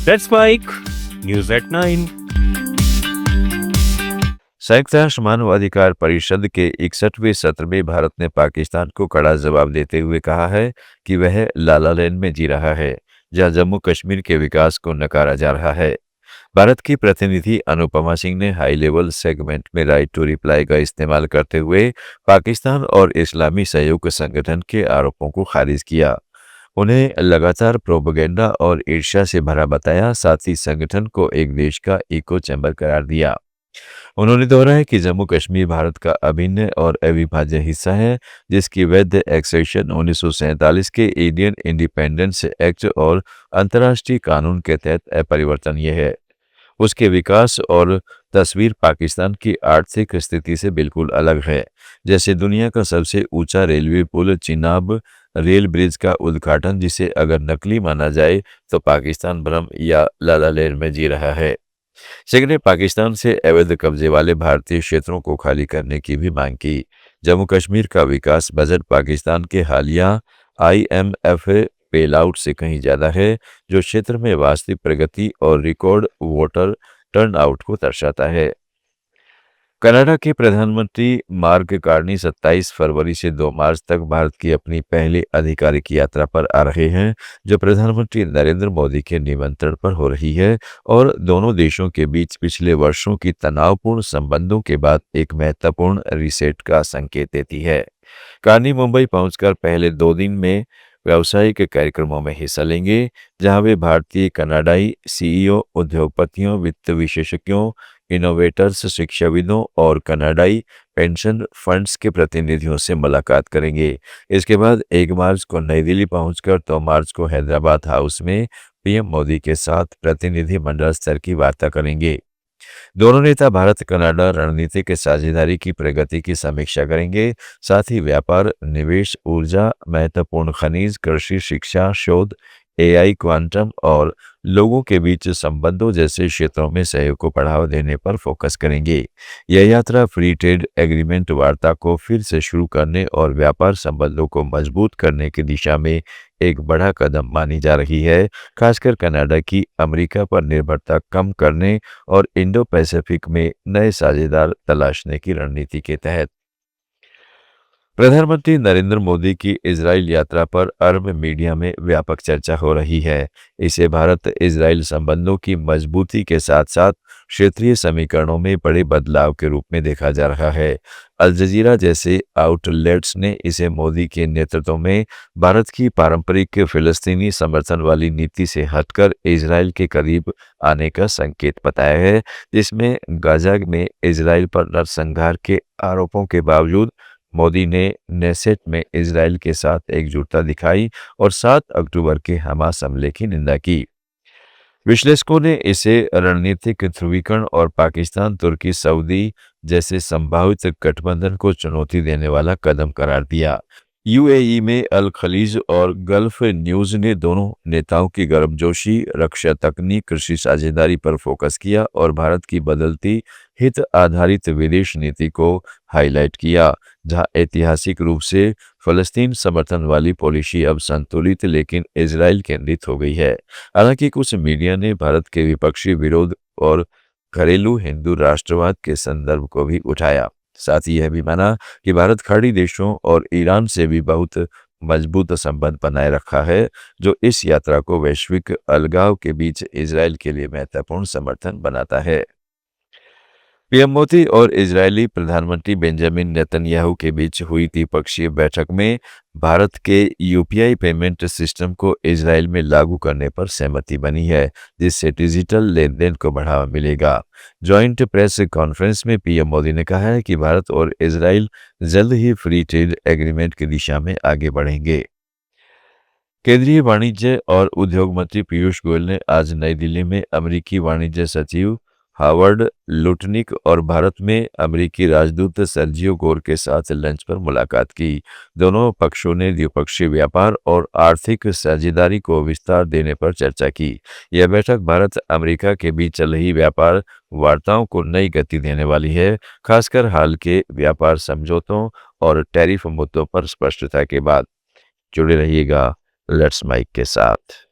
That's Mike. News at 9. संयुक्त राष्ट्र मानवाधिकार परिषद के 61वें सत्र में भारत ने पाकिस्तान को कड़ा जवाब देते हुए कहा है कि वह लाला लैंड में जी रहा है, जहां जम्मू कश्मीर के विकास को नकारा जा रहा है। भारत की प्रतिनिधि अनुपमा सिंह ने हाई लेवल सेगमेंट में राइट टू रिप्लाई का इस्तेमाल करते हुए पाकिस्तान और इस्लामी सहयोग संगठन के आरोपों को खारिज किया। उन्हें लगातार प्रोपेगेंडा और ईर्ष्या से भरा बताया, साथ ही संगठन को एक देश का इको चैम्बर करार दिया। उन्होंने दोहराया कि जम्मू कश्मीर भारत का अभिन्न और अविभाज्य हिस्सा है, जिसकी वैध एक्सेशन 1947 के इंडियन इंडिपेंडेंस एक्ट और अंतर्राष्ट्रीय कानून के तहत अपरिवर्तनीय है। उसके विकास और तस्वीर पाकिस्तान की आर्थिक स्थिति से बिल्कुल अलग है, जैसे दुनिया का सबसे ऊंचा रेलवे पुल चिनाब रेल ब्रिज का उद्घाटन, जिसे अगर नकली माना जाए तो पाकिस्तान भ्रम या लाला लैंड में जी रहा है। सिंह ने पाकिस्तान से अवैध कब्जे वाले भारतीय क्षेत्रों को खाली करने की भी मांग की। जम्मू कश्मीर का विकास बजट पाकिस्तान के हालिया IMF बेलआउट से कहीं ज्यादा है, जो क्षेत्र में वास्तविक प्रगति और रिकॉर्ड वोटर टर्नआउट को दर्शाता है। कनाडा के प्रधानमंत्री मार्क कार्नी 27 फरवरी से 2 मार्च तक भारत की अपनी पहली आधिकारिक यात्रा पर आ रहे हैं, जो प्रधानमंत्री नरेंद्र मोदी के निमंत्रण पर हो रही है और दोनों देशों के बीच पिछले वर्षों की तनावपूर्ण संबंधों के बाद एक महत्वपूर्ण रीसेट का संकेत देती है। कार्नी मुंबई पहुंचकर पहले 2 दिन में व्यावसायिक कार्यक्रमों में हिस्सा लेंगे, जहां वे भारतीय कनाडाई CEO, उद्योगपतियों, वित्त विशेषज्ञों, इनोवेटर्स, शिक्षाविदों और कनाडाई पेंशन फंड्स के प्रतिनिधियों से मुलाकात करेंगे। इसके बाद 1 मार्च को नई दिल्ली पहुंचकर 2 मार्च को हैदराबाद हाउस में PM मोदी के साथ प्रतिनिधि मंडल स्तर की वार्ता करेंगे। दोनों नेता भारत कनाडा रणनीतिक साझेदारी की प्रगति की समीक्षा करेंगे, साथ ही व्यापार, निवेश, ऊर्जा, महत्वपूर्ण खनिज, कृषि, शिक्षा, शोध, AI, क्वांटम और लोगों के बीच संबंधों जैसे क्षेत्रों में सहयोग को बढ़ावा देने पर फोकस करेंगे। यह यात्रा फ्री ट्रेड एग्रीमेंट वार्ता को फिर से शुरू करने और व्यापार संबंधों को मजबूत करने की दिशा में एक बड़ा कदम मानी जा रही है, खासकर कनाडा की अमेरिका पर निर्भरता कम करने और इंडो पैसिफिक में नए साझेदार तलाशने की रणनीति के तहत। प्रधानमंत्री नरेंद्र मोदी की इजराइल यात्रा पर अरब मीडिया में व्यापक चर्चा हो रही है। इसे भारत इजराइल संबंधों की मजबूती के साथ साथ क्षेत्रीय समीकरणों में बड़े बदलाव के रूप में देखा जा रहा है। अल जजीरा जैसे आउटलेट्स ने इसे मोदी के नेतृत्व में भारत की पारंपरिक फिलिस्तीनी समर्थन वाली नीति से हटकर इजराइल के करीब आने का संकेत बताया है, जिसमें गाजा में इजराइल पर नरसंहार के आरोपों के बावजूद मोदी ने नेसेट में इजराइल के साथ एकजुटता दिखाई और 7 अक्टूबर के हमास हमले की निंदा की। विश्लेषकों ने इसे रणनीतिक ध्रुवीकरण और पाकिस्तान, तुर्की, सऊदी जैसे संभावित गठबंधन को चुनौती देने वाला कदम करार दिया। UAE में अल खलीज और गल्फ न्यूज ने दोनों नेताओं की गर्मजोशी, रक्षा तकनीक, कृषि साझेदारी पर फोकस किया और भारत की बदलती हित आधारित विदेश नीति को हाईलाइट किया, जहां ऐतिहासिक रूप से फलस्तीन समर्थन वाली पॉलिसी अब संतुलित लेकिन इजराइल केंद्रित हो गई है। हालांकि कुछ मीडिया ने भारत के विपक्षी विरोध और घरेलू हिंदू राष्ट्रवाद के संदर्भ को भी उठाया। साथ ही यह भी माना कि भारत खाड़ी देशों और ईरान से भी बहुत मजबूत संबंध बनाए रखा है, जो इस यात्रा को वैश्विक अलगाव के बीच इजराइल के लिए महत्वपूर्ण समर्थन बनाता है। PM मोदी और इजरायली प्रधानमंत्री बेंजामिन नेतन्याहू के बीच हुई द्विपक्षीय बैठक में भारत के UPI पेमेंट सिस्टम को इजराइल में लागू करने पर सहमति बनी है, जिससे डिजिटल लेन देन को बढ़ावा मिलेगा। जॉइंट प्रेस कॉन्फ्रेंस में PM मोदी ने कहा है कि भारत और इजराइल जल्द ही फ्री ट्रेड एग्रीमेंट की दिशा में आगे बढ़ेंगे। केंद्रीय वाणिज्य और उद्योग मंत्री पीयूष गोयल ने आज नई दिल्ली में अमेरिकी वाणिज्य सचिव हावर्ड लुटनिक और भारत में अमेरिकी राजदूत सर्जियो गोर के साथ लंच पर मुलाकात की। दोनों पक्षों ने द्विपक्षीय व्यापार और आर्थिक साझेदारी को विस्तार देने पर चर्चा की। यह बैठक भारत अमेरिका के बीच चल रही व्यापार वार्ताओं को नई गति देने वाली है, खासकर हाल के व्यापार समझौतों और टैरिफ मुद्दों पर स्पष्टता के बाद। जुड़े रहिएगा लेट्स माइक के साथ।